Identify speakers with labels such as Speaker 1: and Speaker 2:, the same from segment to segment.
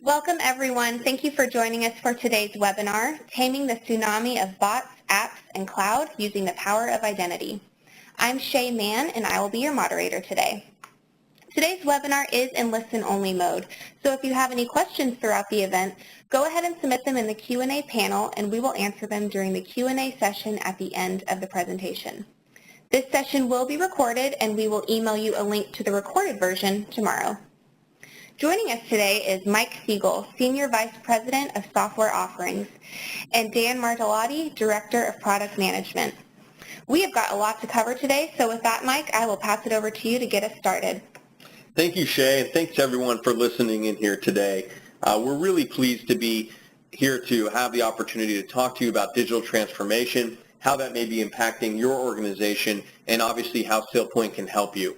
Speaker 1: Welcome everyone. Thank you for joining us for today's webinar, Taming the Tsunami of Bots, Apps, and Cloud Using the Power of Identity. I'm Shay Mann and I will be your moderator today. Today's webinar is in listen-only mode, so if you have any questions throughout the event, go ahead and submit them in the Q&A panel and we will answer them during the Q&A session at the end of the presentation. This session will be recorded and we will email you a link to the recorded version tomorrow. Joining us today is Mike Siegel, Senior Vice President of Software Offerings, and Dan Martellotti, Director of Product Management. We have got a lot to cover today, so with that, Mike, I will pass it over to you to get us started.
Speaker 2: Thank you, Shay, and thanks everyone for listening in here today. We're really pleased to be here to have the opportunity to talk to you about digital transformation, how that may be impacting your organization, and obviously how SailPoint can help you.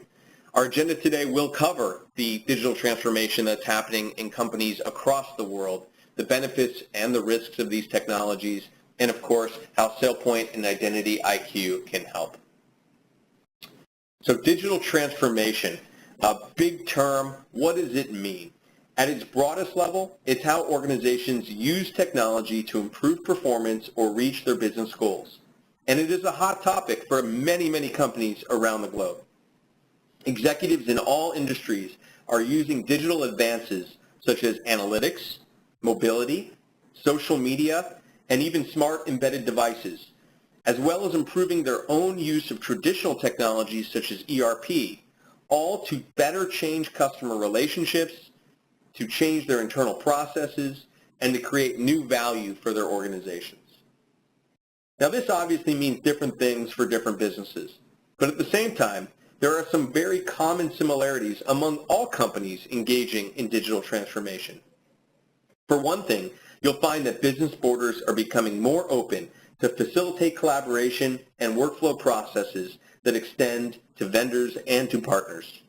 Speaker 2: Our agenda today will cover the digital transformation that's happening in companies across the world, the benefits and the risks of these technologies, and of course, how SailPoint and IdentityIQ can help. So digital transformation, a big term, what does it mean? At its broadest level, it's how organizations use technology to improve performance or reach their business goals. And it is a hot topic for many, many companies around the globe. Executives in all industries are using digital advances such as analytics, mobility, social media, and even smart embedded devices, as well as improving their own use of traditional technologies such as ERP, all to better change customer relationships, to change their internal processes, and to create new value for their organizations. Now this obviously means different things for different businesses, but at the same time, there are some very common similarities among all companies engaging in digital transformation. For one thing, you'll find that business borders are becoming more open to facilitate collaboration and workflow processes that extend to vendors and to partners.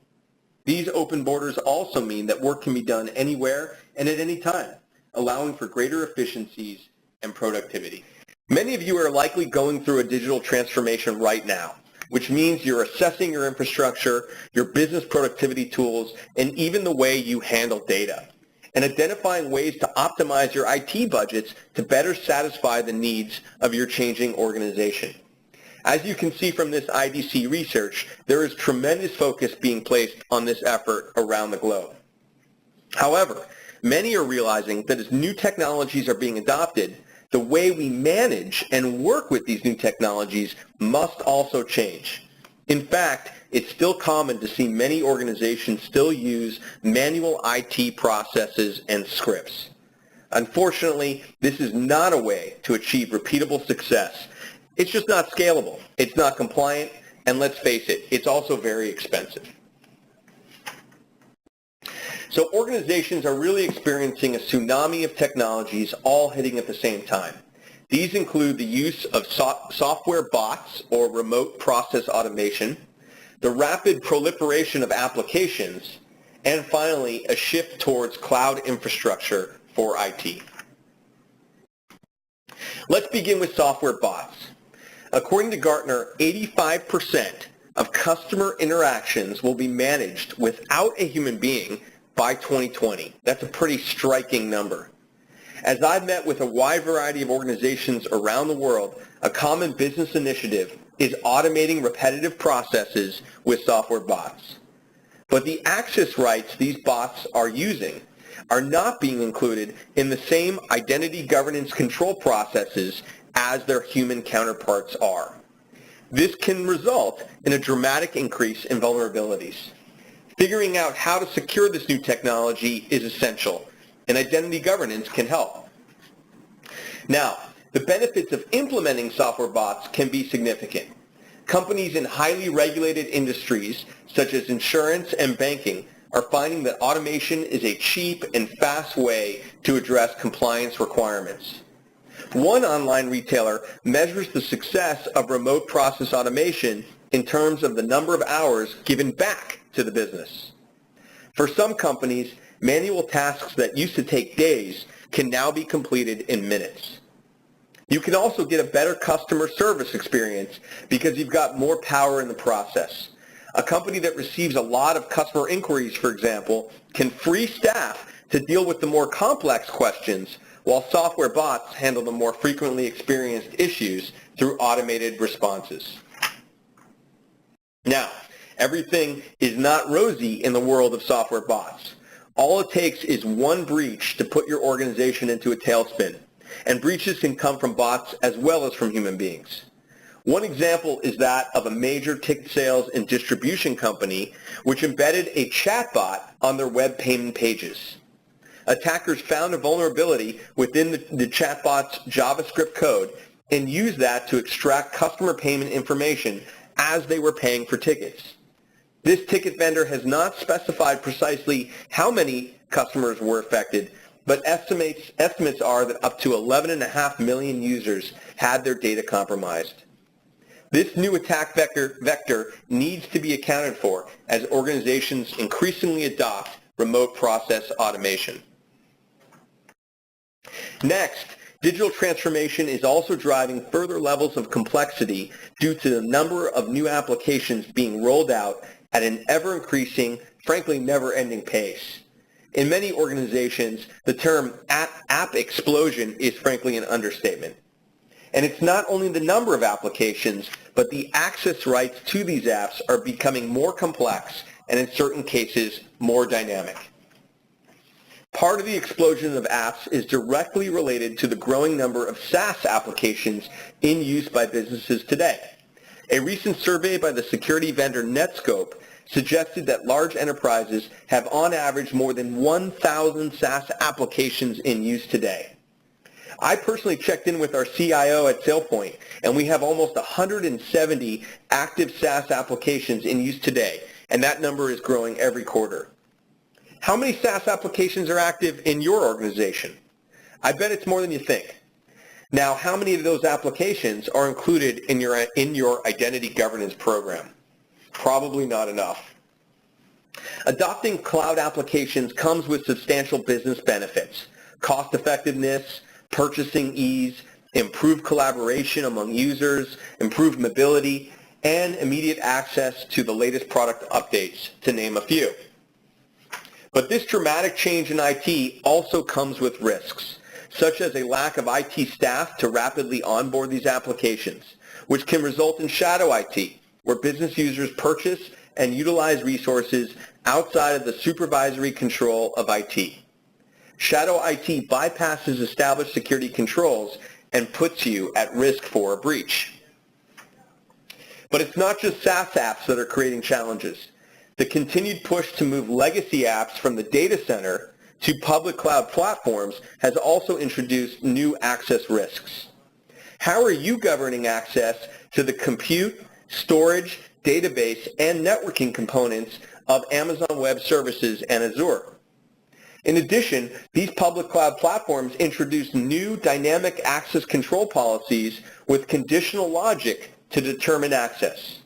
Speaker 2: These open borders also mean that work can be done anywhere and at any time, allowing for greater efficiencies and productivity. Many of you are likely going through a digital transformation right now, which means you're assessing your infrastructure, your business productivity tools, and even the way you handle data, and identifying ways to optimize your IT budgets to better satisfy the needs of your changing organization. As you can see from this IDC research, there is tremendous focus being placed on this effort around the globe. However, many are realizing that as new technologies are being adopted, the way we manage and work with these new technologies must also change. In fact, it's still common to see many organizations still use manual IT processes and scripts. Unfortunately, this is not a way to achieve repeatable success. It's just not scalable, it's not compliant, and let's face it, it's also very expensive. So organizations are really experiencing a tsunami of technologies all hitting at the same time. These include the use of software bots or remote process automation, the rapid proliferation of applications, and finally, a shift towards cloud infrastructure for IT. Let's begin with software bots. According to Gartner, 85% of customer interactions will be managed without a human being by 2020. That's a pretty striking number. As I've met with a wide variety of organizations around the world, a common business initiative is automating repetitive processes with software bots. But the access rights these bots are using are not being included in the same identity governance control processes as their human counterparts are. This can result in a dramatic increase in vulnerabilities. Figuring out how to secure this new technology is essential, and identity governance can help. Now, the benefits of implementing software bots can be significant. Companies in highly regulated industries, such as insurance and banking, are finding that automation is a cheap and fast way to address compliance requirements. One online retailer measures the success of remote process automation in terms of the number of hours given back to the business. For some companies, manual tasks that used to take days can now be completed in minutes. You can also get a better customer service experience because you've got more power in the process. A company that receives a lot of customer inquiries, for example, can free staff to deal with the more complex questions, while software bots handle the more frequently experienced issues through automated responses. Now, everything is not rosy in the world of software bots. All it takes is one breach to put your organization into a tailspin, and breaches can come from bots as well as from human beings. One example is that of a major ticket sales and distribution company which embedded a chatbot on their web payment pages. Attackers found a vulnerability within the chatbot's JavaScript code and used that to extract customer payment information as they were paying for tickets. This ticket vendor has not specified precisely how many customers were affected, but estimates are that up to 11.5 million users had their data compromised. This new attack vector needs to be accounted for as organizations increasingly adopt remote process automation. Next, digital transformation is also driving further levels of complexity due to the number of new applications being rolled out at an ever-increasing, frankly never-ending pace. In many organizations, the term app explosion is frankly an understatement. And it's not only the number of applications, but the access rights to these apps are becoming more complex and in certain cases more dynamic. Part of the explosion of apps is directly related to the growing number of SaaS applications in use by businesses today. A recent survey by the security vendor Netscope suggested that large enterprises have on average more than 1,000 SaaS applications in use today. I personally checked in with our CIO at SailPoint, and we have almost 170 active SaaS applications in use today, and that number is growing every quarter. How many SaaS applications are active in your organization? I bet it's more than you think. Now, how many of those applications are included in your identity governance program? Probably not enough. Adopting cloud applications comes with substantial business benefits: cost effectiveness, purchasing ease, improved collaboration among users, improved mobility, and immediate access to the latest product updates, to name a few. But this dramatic change in IT also comes with risks, such as a lack of IT staff to rapidly onboard these applications, which can result in shadow IT, where business users purchase and utilize resources outside of the supervisory control of IT. Shadow IT bypasses established security controls and puts you at risk for a breach. But it's not just SaaS apps that are creating challenges. The continued push to move legacy apps from the data center to public cloud platforms has also introduced new access risks. How are you governing access to the compute, storage, database, and networking components of Amazon Web Services and Azure? In addition, these public cloud platforms introduce new dynamic access control policies with conditional logic to determine access.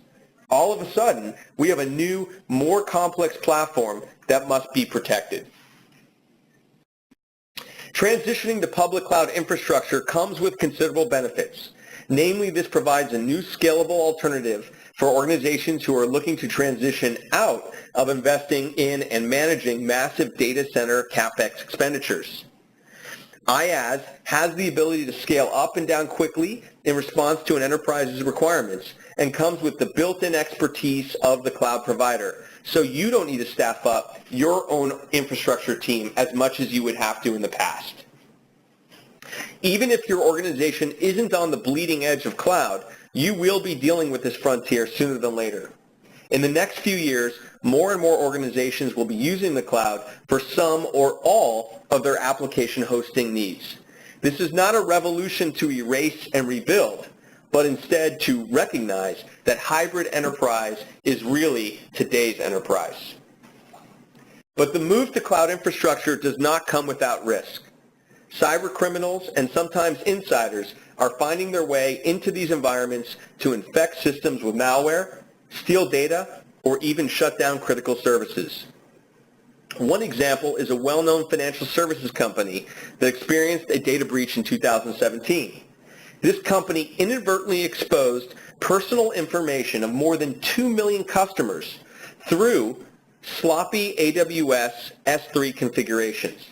Speaker 2: All of a sudden, we have a new, more complex platform that must be protected. Transitioning to public cloud infrastructure comes with considerable benefits. Namely, this provides a new scalable alternative for organizations who are looking to transition out of investing in and managing massive data center CapEx expenditures. IaaS has the ability to scale up and down quickly in response to an enterprise's requirements and comes with the built-in expertise of the cloud provider, so you don't need to staff up your own infrastructure team as much as you would have to in the past. Even if your organization isn't on the bleeding edge of cloud, you will be dealing with this frontier sooner than later. In the next few years, more and more organizations will be using the cloud for some or all of their application hosting needs. This is not a revolution to erase and rebuild, but instead to recognize that hybrid enterprise is really today's enterprise. But the move to cloud infrastructure does not come without risk. Cyber criminals and sometimes insiders are finding their way into these environments to infect systems with malware, steal data, or even shut down critical services. One example is a well-known financial services company that experienced a data breach in 2017. This company inadvertently exposed personal information of more than 2 million customers through sloppy AWS S3 configurations.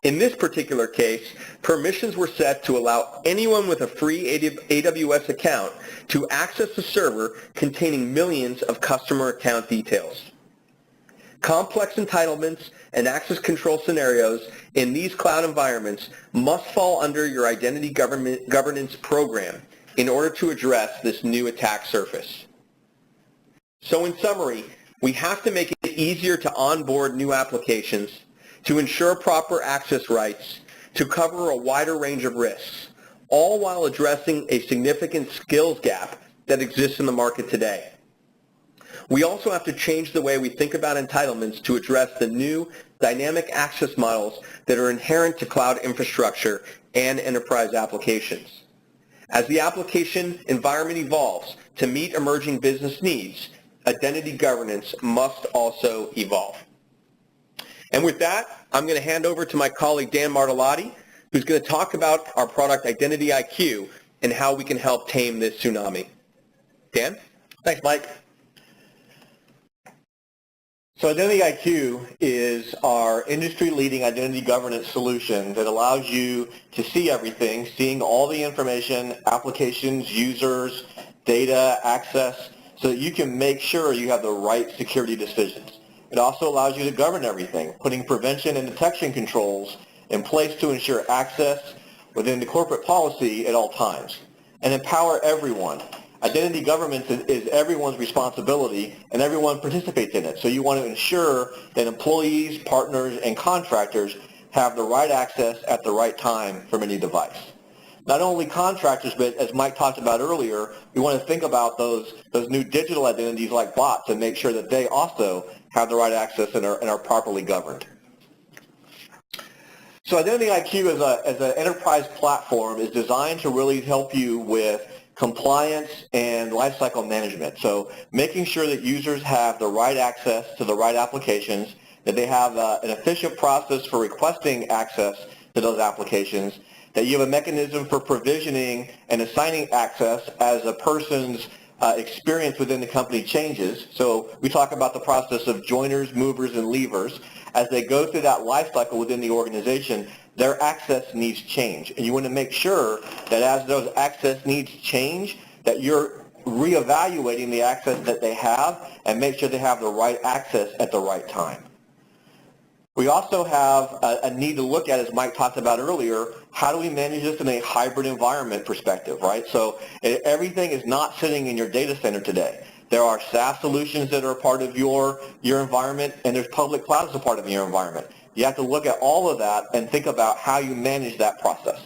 Speaker 2: In this particular case, permissions were set to allow anyone with a free AWS account to access the server containing millions of customer account details. Complex entitlements and access control scenarios in these cloud environments must fall under your identity governance program in order to address this new attack surface. So in summary, we have to make it easier to onboard new applications, to ensure proper access rights, to cover a wider range of risks, all while addressing a significant skills gap that exists in the market today. We also have to change the way we think about entitlements to address the new dynamic access models that are inherent to cloud infrastructure and enterprise applications. As the application environment evolves to meet emerging business needs, identity governance must also evolve. And with that, I'm going to hand over to my colleague Dan Martellotti, who's going to talk about our product IdentityIQ and how we can help tame this tsunami. Dan?
Speaker 3: Thanks, Mike. So IdentityIQ is our industry-leading identity governance solution that allows you to see everything, seeing all the information, applications, users, data, access, so that you can make sure you have the right security decisions. It also allows you to govern everything, putting prevention and detection controls in place to ensure access within the corporate policy at all times, and empower everyone. Identity governance is everyone's responsibility, and everyone participates in it. So you want to ensure that employees, partners, and contractors have the right access at the right time from any device. Not only contractors, but as Mike talked about earlier, we want to think about those new digital identities like bots and make sure that they also have the right access and are properly governed. So IdentityIQ as an enterprise platform is designed to really help you with compliance and lifecycle management. So making sure that users have the right access to the right applications, that they have an efficient process for requesting access to those applications, that you have a mechanism for provisioning and assigning access as a person's experience within the company changes. So we talk about the process of joiners, movers, and leavers. As they go through that life cycle within the organization, their access needs change. And you want to make sure that as those access needs change, that you're reevaluating the access that they have and make sure they have the right access at the right time. We also have a need to look at, as Mike talked about earlier, how do we manage this in a hybrid environment perspective, right? So everything is not sitting in your data center today. There are SaaS solutions that are a part of your environment, and there's public cloud as a part of your environment. You have to look at all of that and think about how you manage that process.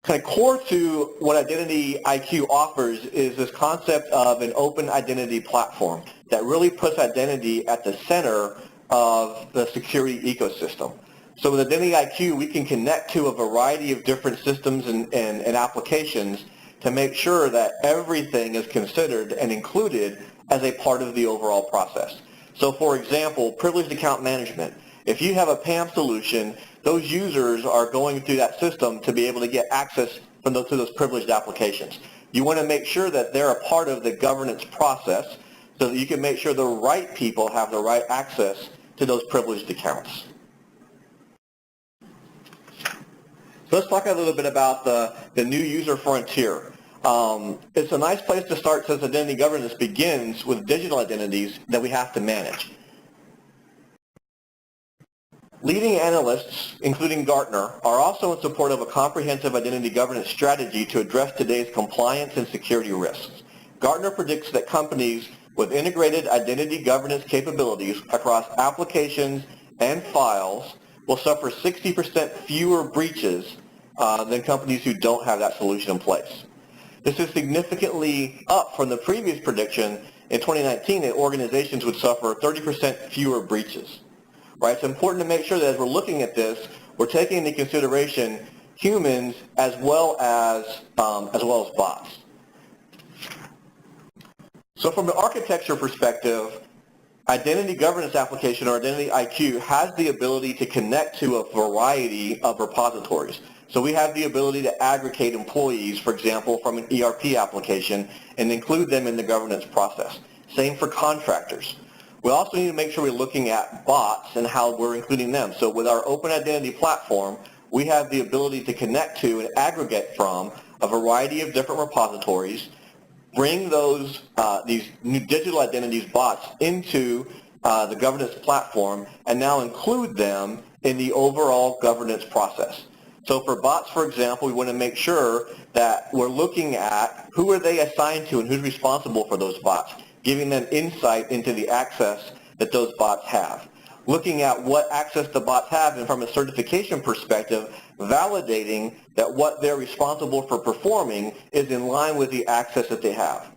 Speaker 3: Kind of core to what IdentityIQ offers is this concept of an open identity platform that really puts identity at the center of the security ecosystem. So with IdentityIQ, we can connect to a variety of different systems and applications to make sure that everything is considered and included as a part of the overall process. So for example, privileged account management. If you have a PAM solution, those users are going through that system to be able to get access to those privileged applications. You want to make sure that they're a part of the governance process so that you can make sure the right people have the right access to those privileged accounts. So let's talk a little bit about the new user frontier. It's a nice place to start since identity governance begins with digital identities that we have to manage. Leading analysts, including Gartner, are also in support of a comprehensive identity governance strategy to address today's compliance and security risks. Gartner predicts that companies with integrated identity governance capabilities across applications and files will suffer 60% fewer breaches than companies who don't have that solution in place. This is significantly up from the previous prediction in 2019 that organizations would suffer 30% fewer breaches. Right? It's important to make sure that as we're looking at this, we're taking into consideration humans as well as bots. So from an architecture perspective, identity governance application or IdentityIQ has the ability to connect to a variety of repositories. So we have the ability to aggregate employees, for example, from an ERP application and include them in the governance process. Same for contractors. We also need to make sure we're looking at bots and how we're including them. So with our open identity platform, we have the ability to connect to and aggregate from a variety of different repositories, bring those these new digital identities bots into the governance platform, and now include them in the overall governance process. So for bots, for example, we want to make sure that we're looking at who are they assigned to and who's responsible for those bots, giving them insight into the access that those bots have. Looking at what access the bots have, and from a certification perspective, validating that what they're responsible for performing is in line with the access that they have.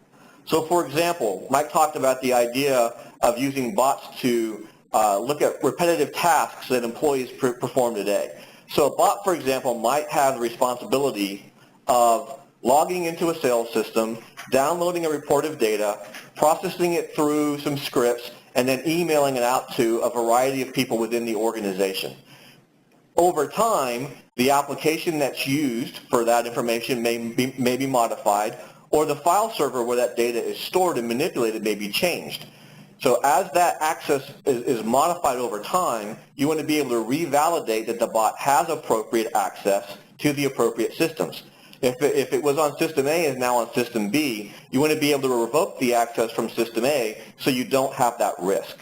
Speaker 3: So for example, Mike talked about the idea of using bots to look at repetitive tasks that employees perform today. So a bot, for example, might have the responsibility of logging into a sales system, downloading a report of data, processing it through some scripts, and then emailing it out to a variety of people within the organization. Over time, the application that's used for that information may be modified, or the file server where that data is stored and manipulated may be changed. So as that access is modified over time, you want to be able to revalidate that the bot has appropriate access to the appropriate systems. If it was on system A and is now on system B, you want to be able to revoke the access from system A so you don't have that risk.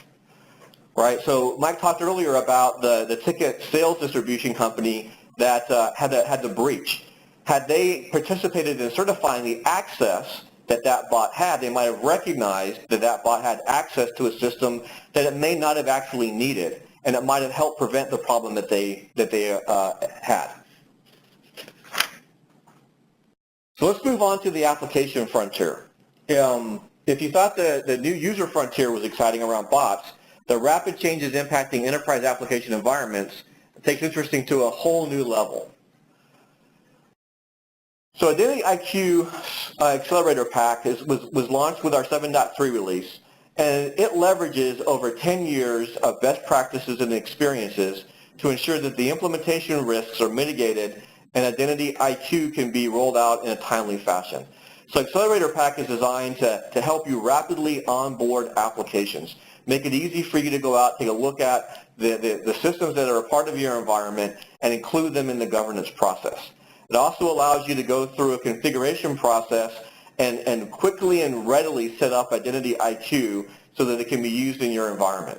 Speaker 3: Right? So Mike talked earlier about the ticket sales distribution company that had the breach. Had they participated in certifying the access that bot had, they might have recognized that bot had access to a system that it may not have actually needed, and it might have helped prevent the problem that they had. So let's move on to the application frontier. If you thought the new user frontier was exciting around bots, the rapid changes impacting enterprise application environments takes interesting to a whole new level. So IdentityIQ Accelerator Pack was launched with our 7.3 release, and it leverages over 10 years of best practices and experiences to ensure that the implementation risks are mitigated and IdentityIQ can be rolled out in a timely fashion. So Accelerator Pack is designed to help you rapidly onboard applications, make it easy for you to go out, take a look at the systems that are a part of your environment, and include them in the governance process. It also allows you to go through a configuration process and quickly and readily set up IdentityIQ so that it can be used in your environment.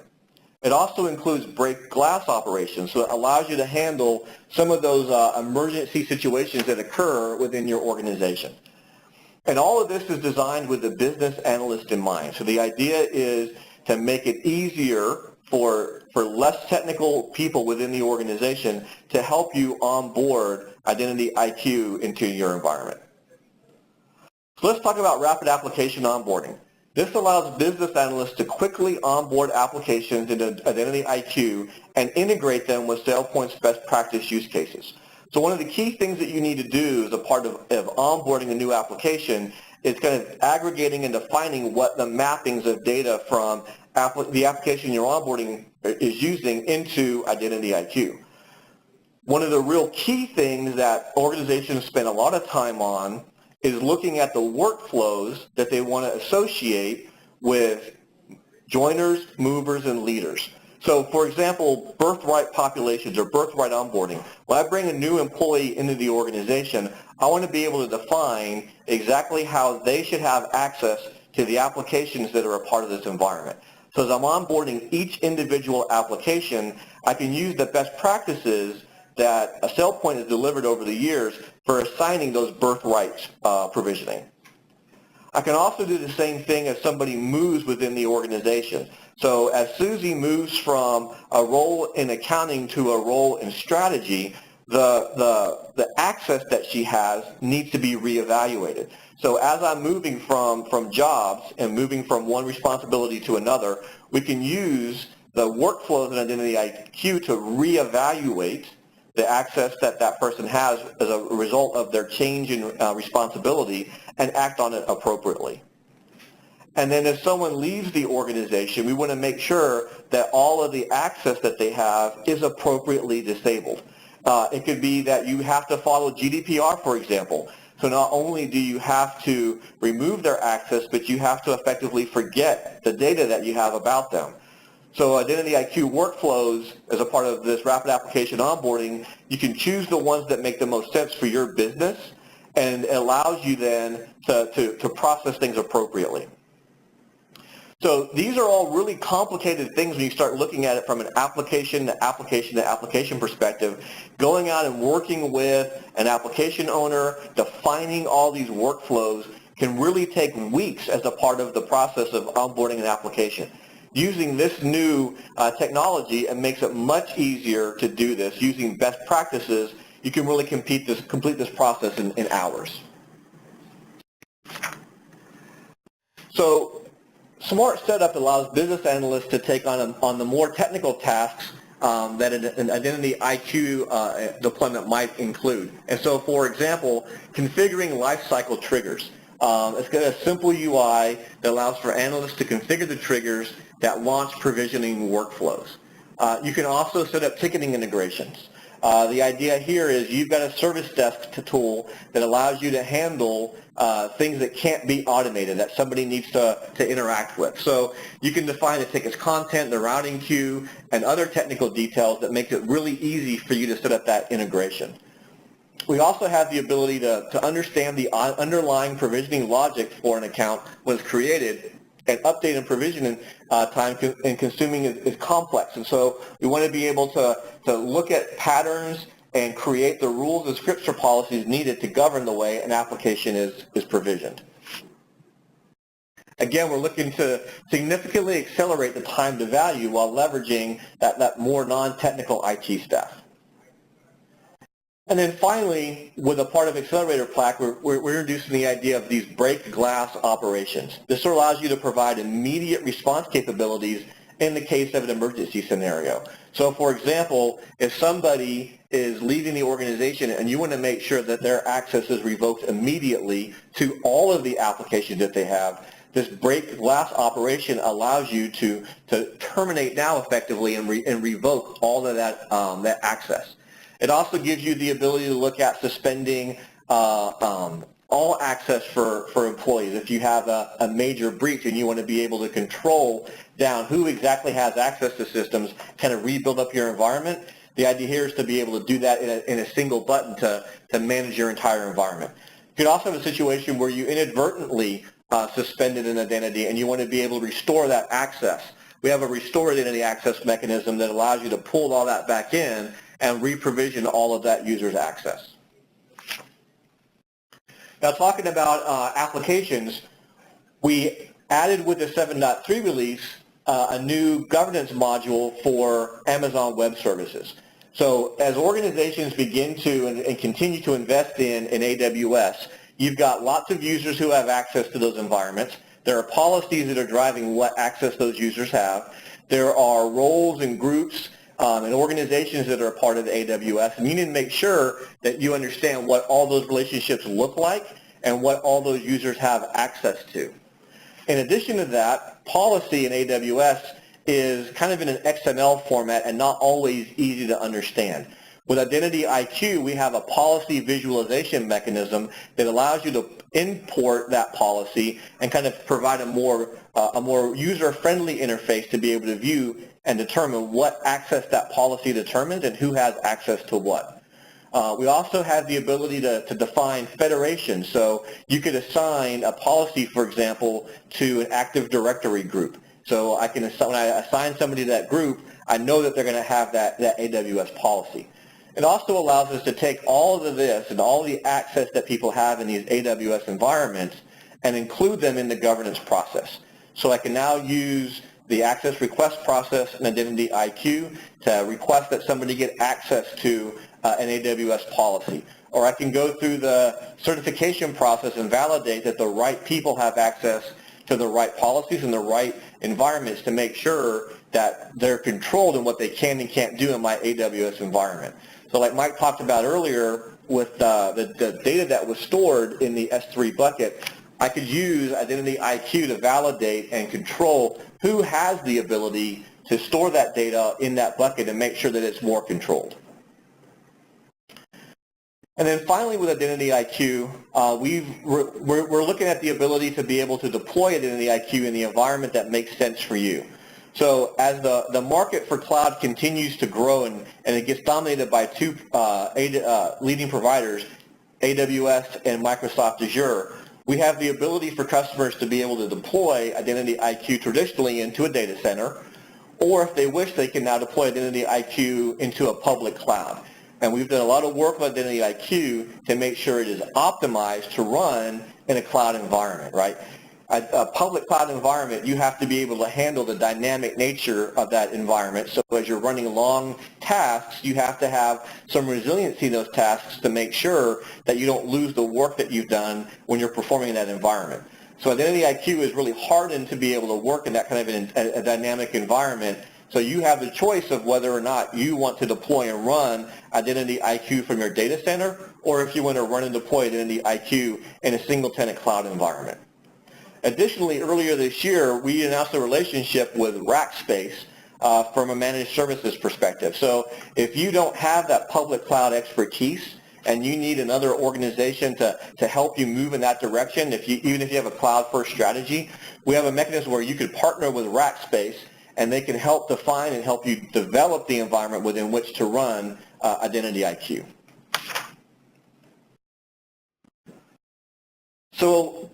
Speaker 3: It also includes break glass operations, so it allows you to handle some of those emergency situations that occur within your organization. And all of this is designed with the business analyst in mind. So the idea is to make it easier for less technical people within the organization to help you onboard IdentityIQ into your environment. So let's talk about rapid application onboarding. This allows business analysts to quickly onboard applications into IdentityIQ and integrate them with SailPoint's best practice use cases. So one of the key things that you need to do as a part of onboarding a new application is kind of aggregating and defining what the mappings of data from the application you're onboarding is using into IdentityIQ. One of the real key things that organizations spend a lot of time on is looking at the workflows that they want to associate with joiners, movers, and leaders. So for example, birthright populations or birthright onboarding. When I bring a new employee into the organization, I want to be able to define exactly how they should have access to the applications that are a part of this environment. So as I'm onboarding each individual application, I can use the best practices that SailPoint has delivered over the years for assigning those birthright provisioning. I can also do the same thing as somebody moves within the organization. So as Susie moves from a role in accounting to a role in strategy, the access that she has needs to be reevaluated. So as I'm moving from jobs and moving from one responsibility to another, we can use the workflows in IdentityIQ to reevaluate the access that that person has as a result of their change in responsibility and act on it appropriately. And then if someone leaves the organization, we want to make sure that all of the access that they have is appropriately disabled. It could be that you have to follow GDPR, for example. So not only do you have to remove their access, but you have to effectively forget the data that you have about them. So IdentityIQ workflows, as a part of this rapid application onboarding, you can choose the ones that make the most sense for your business, and it allows you then to process things appropriately. So these are all really complicated things when you start looking at it from an application to application to application perspective. Going out and working with an application owner, defining all these workflows can really take weeks as a part of the process of onboarding an application. Using this new technology, it makes it much easier to do this. Using best practices, you can really complete this process in hours. So SmartSetup allows business analysts to take on the more technical tasks that an IdentityIQ deployment might include. And so, for example, configuring lifecycle triggers. It's got a simple UI that allows for analysts to configure the triggers that launch provisioning workflows. You can also set up ticketing integrations. The idea here is you've got a service desk tool that allows you to handle things that can't be automated, that somebody needs to interact with. So you can define the ticket's content, the routing queue, and other technical details that make it really easy for you to set up that integration. We also have the ability to understand the underlying provisioning logic for an account when it's created, and update and provisioning time and consuming is complex. And so we want to be able to look at patterns and create the rules and scripts or policies needed to govern the way an application is provisioned. Again, we're looking to significantly accelerate the time to value while leveraging that more non-technical IT staff. And then finally, with a part of Accelerator Plaque, we're introducing the idea of these break glass operations. This allows you to provide immediate response capabilities in the case of an emergency scenario. So for example, if somebody is leaving the organization and you want to make sure that their access is revoked immediately to all of the applications that they have, this break glass operation allows you to terminate now effectively and revoke all of that access. It also gives you the ability to look at suspending all access for employees. If you have a major breach and you want to be able to control down who exactly has access to systems, kind of rebuild up your environment, the idea here is to be able to do that in a single button to manage your entire environment. You can also have a situation where you inadvertently suspended an identity and you want to be able to restore that access. We have a restore identity access mechanism that allows you to pull all that back in and re-provision all of that user's access. Now, talking about applications, we added with the 7.3 release a new governance module for Amazon Web Services. So as organizations begin to and continue to invest in AWS, you've got lots of users who have access to those environments. There are policies that are driving what access those users have. There are roles and groups and organizations that are a part of AWS, and you need to make sure that you understand what all those relationships look like and what all those users have access to. In addition to that, policy in AWS is kind of in an XML format and not always easy to understand. With IdentityIQ, we have a policy visualization mechanism that allows you to import that policy and kind of provide a more user-friendly interface to be able to view and determine what access that policy determines and who has access to what. We also have the ability to define federations. So you could assign a policy, for example, to an Active Directory group. So I can when I assign somebody to that group, I know that they're going to have that AWS policy. It also allows us to take all of this and all the access that people have in these AWS environments and include them in the governance process. So I can now use the access request process in IdentityIQ to request that somebody get access to an AWS policy. Or I can go through the certification process and validate that the right people have access to the right policies and the right environments to make sure that they're controlled in what they can and can't do in my AWS environment. So like Mike talked about earlier with the data that was stored in the S3 bucket, I could use IdentityIQ to validate and control who has the ability to store that data in that bucket and make sure that it's more controlled. And then finally with IdentityIQ, we're looking at the ability to be able to deploy IdentityIQ in the environment that makes sense for you. So as the market for cloud continues to grow and it gets dominated by two leading providers, AWS and Microsoft Azure, we have the ability for customers to be able to deploy IdentityIQ traditionally into a data center, or if they wish, they can now deploy IdentityIQ into a public cloud. And we've done a lot of work with IdentityIQ to make sure it is optimized to run in a cloud environment, right? A public cloud environment, you have to be able to handle the dynamic nature of that environment. So as you're running long tasks, you have to have some resiliency in those tasks to make sure that you don't lose the work that you've done when you're performing in that environment. So IdentityIQ is really hardened to be able to work in that kind of a dynamic environment. So you have the choice of whether or not you want to deploy and run IdentityIQ from your data center, or if you want to run and deploy IdentityIQ in a single tenant cloud environment. Additionally, earlier this year, we announced a relationship with Rackspace from a managed services perspective. So if you don't have that public cloud expertise and you need another organization to help you move in that direction, even if you have a cloud-first strategy, we have a mechanism where you could partner with Rackspace and they can help define and help you develop the environment within which to run IdentityIQ. So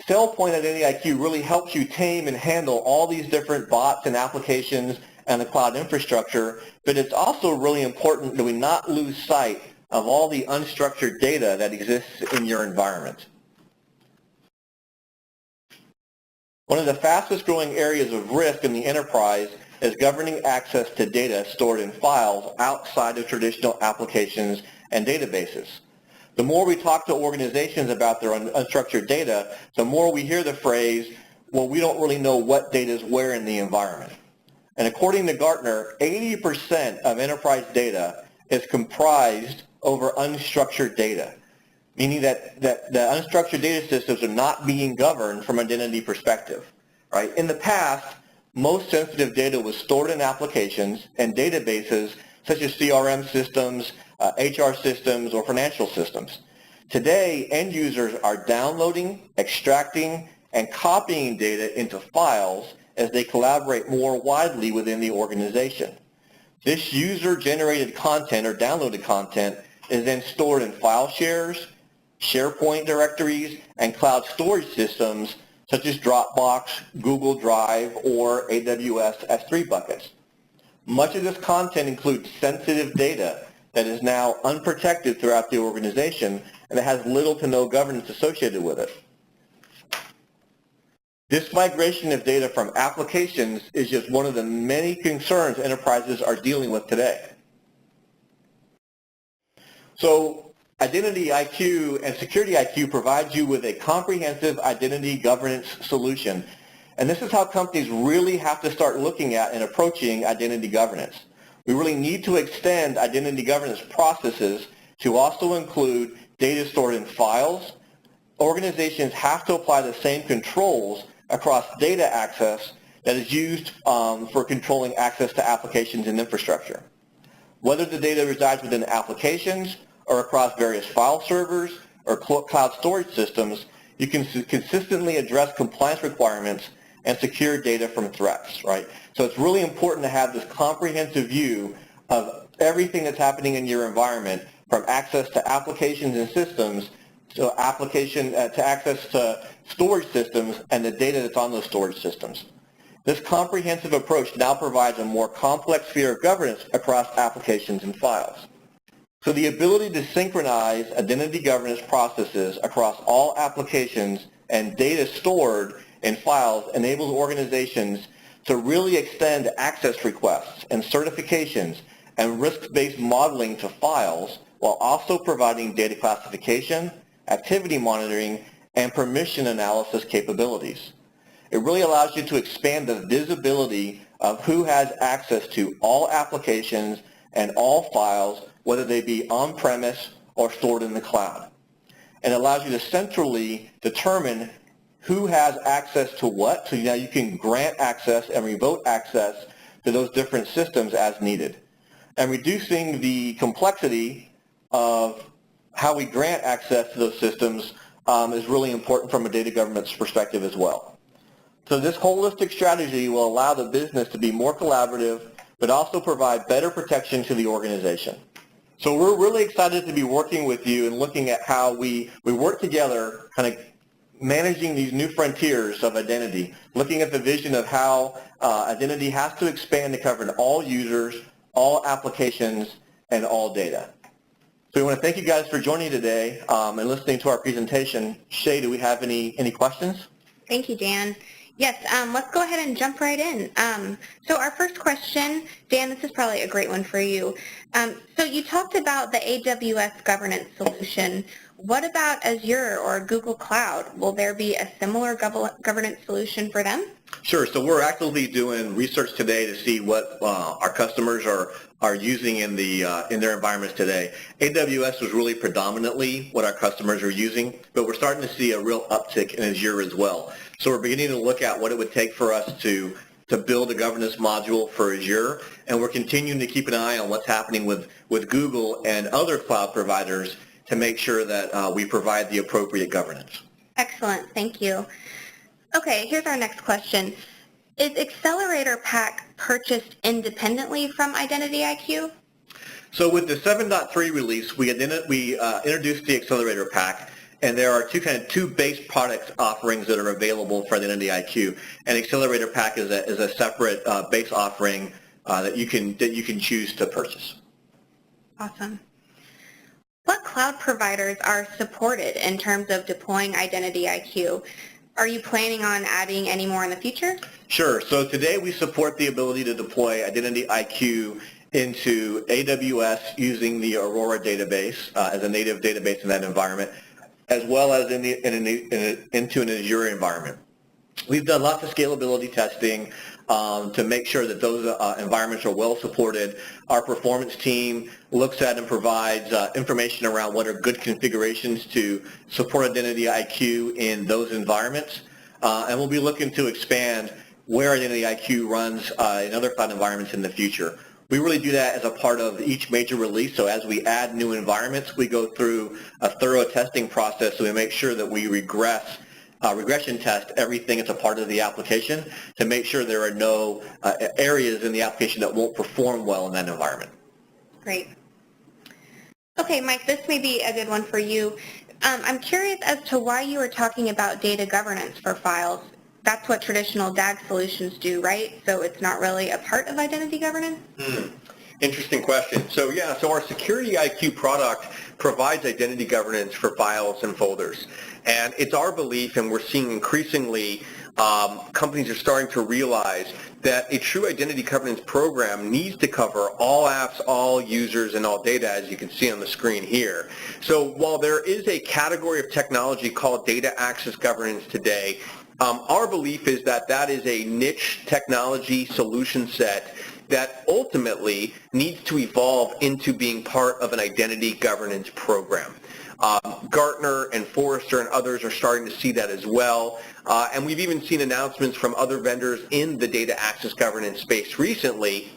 Speaker 3: SailPoint IdentityIQ really helps you tame and handle all these different bots and applications and the cloud infrastructure, but it's also really important that we not lose sight of all the unstructured data that exists in your environment. One of the fastest growing areas of risk in the enterprise is governing access to data stored in files outside of traditional applications and databases. The more we talk to organizations about their unstructured data, the more we hear the phrase, well, we don't really know what data is where in the environment. And according to Gartner, 80% of enterprise data is comprised over unstructured data, meaning that the unstructured data systems are not being governed from an identity perspective, right? In the past, most sensitive data was stored in applications and databases such as CRM systems, HR systems, or financial systems. Today, end users are downloading, extracting, and copying data into files as they collaborate more widely within the organization. This user-generated content or downloaded content is then stored in file shares, SharePoint directories, and cloud storage systems such as Dropbox, Google Drive, or AWS S3 buckets. Much of this content includes sensitive data that is now unprotected throughout the organization and that has little to no governance associated with it. This migration of data from applications is just one of the many concerns enterprises are dealing with today. So IdentityIQ and SecurityIQ provides you with a comprehensive identity governance solution. And this is how companies really have to start looking at and approaching identity governance. We really need to extend identity governance processes to also include data stored in files. Organizations have to apply the same controls across data access that is used for controlling access to applications and infrastructure. Whether the data resides within applications or across various file servers or cloud storage systems, you can consistently address compliance requirements and secure data from threats, right? So it's really important to have this comprehensive view of everything that's happening in your environment, from access to applications and systems to access to storage systems and the data that's on those storage systems. This comprehensive approach now provides a more complex sphere of governance across applications and files. So the ability to synchronize identity governance processes across all applications and data stored in files enables organizations to really extend access requests and certifications and risk-based modeling to files while also providing data classification, activity monitoring, and permission analysis capabilities. It really allows you to expand the visibility of who has access to all applications and all files, whether they be on-premise or stored in the cloud. And it allows you to centrally determine who has access to what, so now you can grant access and revoke access to those different systems as needed. And reducing the complexity of how we grant access to those systems is really important from a data governance perspective as well. So this holistic strategy will allow the business to be more collaborative, but also provide better protection to the organization. So we're really excited to be working with you and looking at how we work together, kind of managing these new frontiers of identity, looking at the vision of how identity has to expand to cover all users, all applications, and all data. So we want to thank you guys for joining today and listening to our presentation. Shay, do we have any questions?
Speaker 1: Thank you, Dan. Yes, let's go ahead and jump right in. So our first question, Dan, this is probably a great one for you. So you talked about the AWS governance solution. What about Azure or Google Cloud? Will there be a similar governance solution for them?
Speaker 3: Sure. So we're actively doing research today to see what our customers are using in their environments today. AWS was really predominantly what our customers are using, but we're starting to see a real uptick in Azure as well. So we're beginning to look at what it would take for us to build a governance module for Azure, and we're continuing to keep an eye on what's happening with Google and other cloud providers to make sure that we provide the appropriate governance.
Speaker 1: Excellent. Thank you. Okay, here's our next question. Is Accelerator Pack purchased independently from IdentityIQ?
Speaker 3: So with the 7.3 release, we introduced the Accelerator Pack, and there are two base product offerings that are available for IdentityIQ. And Accelerator Pack is a separate base offering that you can choose to purchase.
Speaker 1: Awesome. What cloud providers are supported in terms of deploying IdentityIQ? Are you planning on adding any more in the future?
Speaker 3: Sure. So today we support the ability to deploy IdentityIQ into AWS using the Aurora database as a native database in that environment, as well as into an Azure environment. We've done lots of scalability testing to make sure that those environments are well supported. Our performance team looks at and provides information around what are good configurations to support IdentityIQ in those environments. And we'll be looking to expand where IdentityIQ runs in other cloud environments in the future. We really do that as a part of each major release. So as we add new environments, we go through a thorough testing process so we make sure that we regression test everything as a part of the application to make sure there are no areas in the application that won't perform well in that environment.
Speaker 1: Great. Okay, Mike, this may be a good one for you. I'm curious as to why you were talking about data governance for files. That's what traditional DAG solutions do, right? So it's not really a part of identity governance?
Speaker 2: Interesting question. So our Security IQ product provides identity governance for files and folders. And it's our belief, and we're seeing increasingly companies are starting to realize that a true identity governance program needs to cover all apps, all users, and all data, as you can see on the screen here. So while there is a category of technology called data access governance today, our belief is that that is a niche technology solution set that ultimately needs to evolve into being part of an identity governance program. Gartner and Forrester and others are starting to see that as well. And we've even seen announcements from other vendors in the data access governance space recently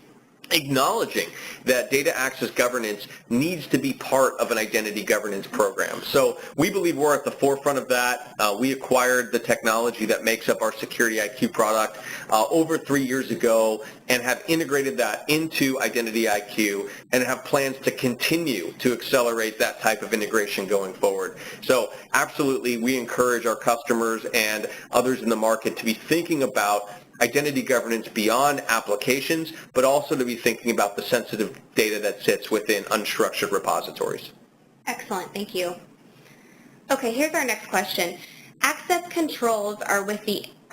Speaker 2: acknowledging that data access governance needs to be part of an identity governance program. So we believe we're at the forefront of that. We acquired the technology that makes up our Security IQ product over 3 years ago and have integrated that into IdentityIQ and have plans to continue to accelerate that type of integration going forward. So absolutely, we encourage our customers and others in the market to be thinking about identity governance beyond applications, but also to be thinking about the sensitive data that sits within unstructured repositories.
Speaker 1: Excellent, thank you. Okay, here's our next question. Access controls are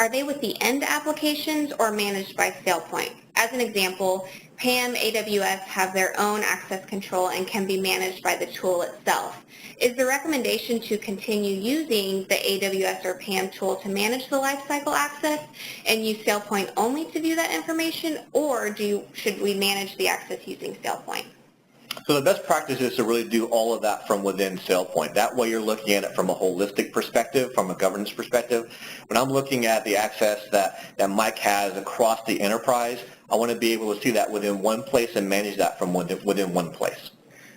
Speaker 1: they with the end applications or managed by SailPoint? As an example, PAM, AWS have their own access control and can be managed by the tool itself. Is the recommendation to continue using the AWS or PAM tool to manage the lifecycle access and use SailPoint only to view that information, or should we manage the access using SailPoint?
Speaker 3: So the best practice is to really do all of that from within SailPoint. That way you're looking at it from a holistic perspective, from a governance perspective. When I'm looking at the access that Mike has across the enterprise, I want to be able to see that within one place and manage that from within one place.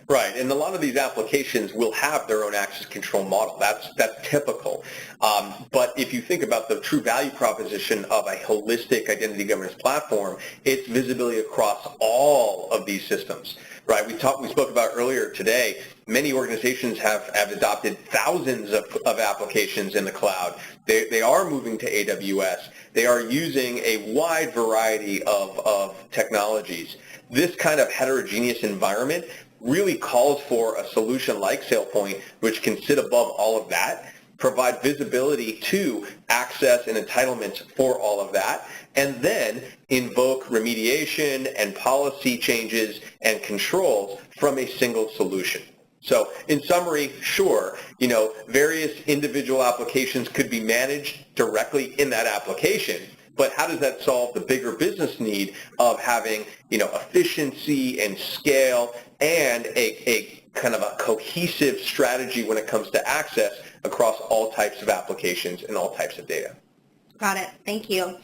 Speaker 2: Right, and a lot of these applications will have their own access control model. That's typical. But if you think about the true value proposition of a holistic identity governance platform, it's visibility across all of these systems. Right, we spoke about earlier today, many organizations have adopted thousands of applications in the cloud. They are moving to AWS. They are using a wide variety of technologies. This kind of heterogeneous environment really calls for a solution like SailPoint, which can sit above all of that, provide visibility to access and entitlements for all of that, and then invoke remediation and policy changes and controls from a single solution. So in summary, sure, various individual applications could be managed directly in that application, but how does that solve the bigger business need of having, efficiency and scale and a kind of a cohesive strategy when it comes to access across all types of applications and all types of data?
Speaker 1: Got it. Thank you.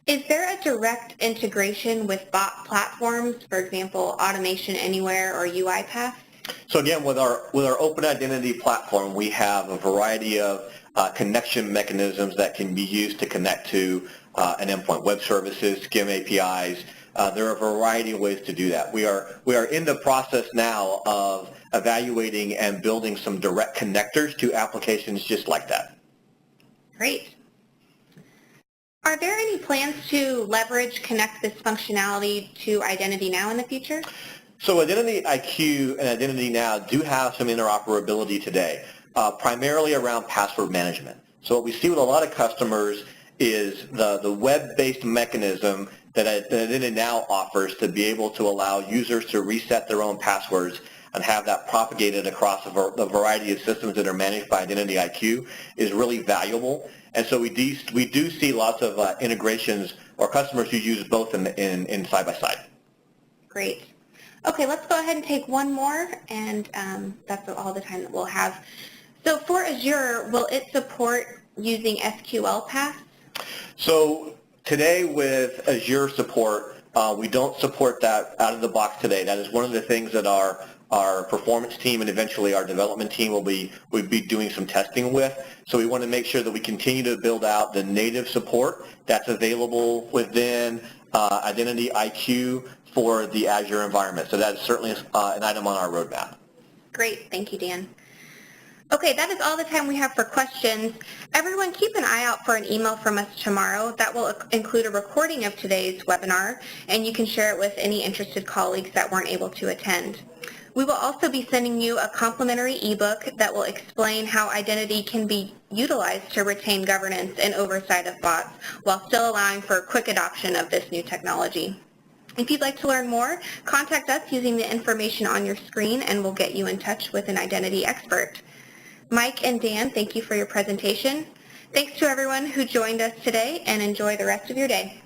Speaker 1: Is there a direct integration with bot platforms, for example, Automation Anywhere or UiPath?
Speaker 3: So again, with our open identity platform, we have a variety of connection mechanisms that can be used to connect to an endpoint, web services, SCIM APIs. There are a variety of ways to do that. We are in the process now of evaluating and building some direct connectors to applications just like that. Great.
Speaker 1: Are there any plans to connect this functionality to Identity Now in the future?
Speaker 3: So IdentityIQ and Identity Now do have some interoperability today, primarily around password management. So what we see with a lot of customers is the web-based mechanism that Identity Now offers to be able to allow users to reset their own passwords and have that propagated across a variety of systems that are managed by IdentityIQ is really valuable. And so we do see lots of integrations or customers who use both in side by side.
Speaker 1: Great. Okay, let's go ahead and take one more, and that's all the time that we'll have. So for Azure, will it support using SQL paths?
Speaker 3: So today with Azure support, we don't support that out of the box today. That is one of the things that our performance team and eventually our development team will be doing some testing with. So we want to make sure that we continue to build out the native support that's available within IdentityIQ for the Azure environment. So that is certainly an item on our roadmap.
Speaker 1: Great. Thank you, Dan. Okay, that is all the time we have for questions. Everyone, keep an eye out for an email from us tomorrow that will include a recording of today's webinar, and you can share it with any interested colleagues that weren't able to attend. We will also be sending you a complimentary ebook that will explain how identity can be utilized to retain governance and oversight of bots while still allowing for quick adoption of this new technology. If you'd like to learn more, contact us using the information on your screen and we'll get you in touch with an identity expert. Mike and Dan, thank you for your presentation. Thanks to everyone who joined us today, and enjoy the rest of your day.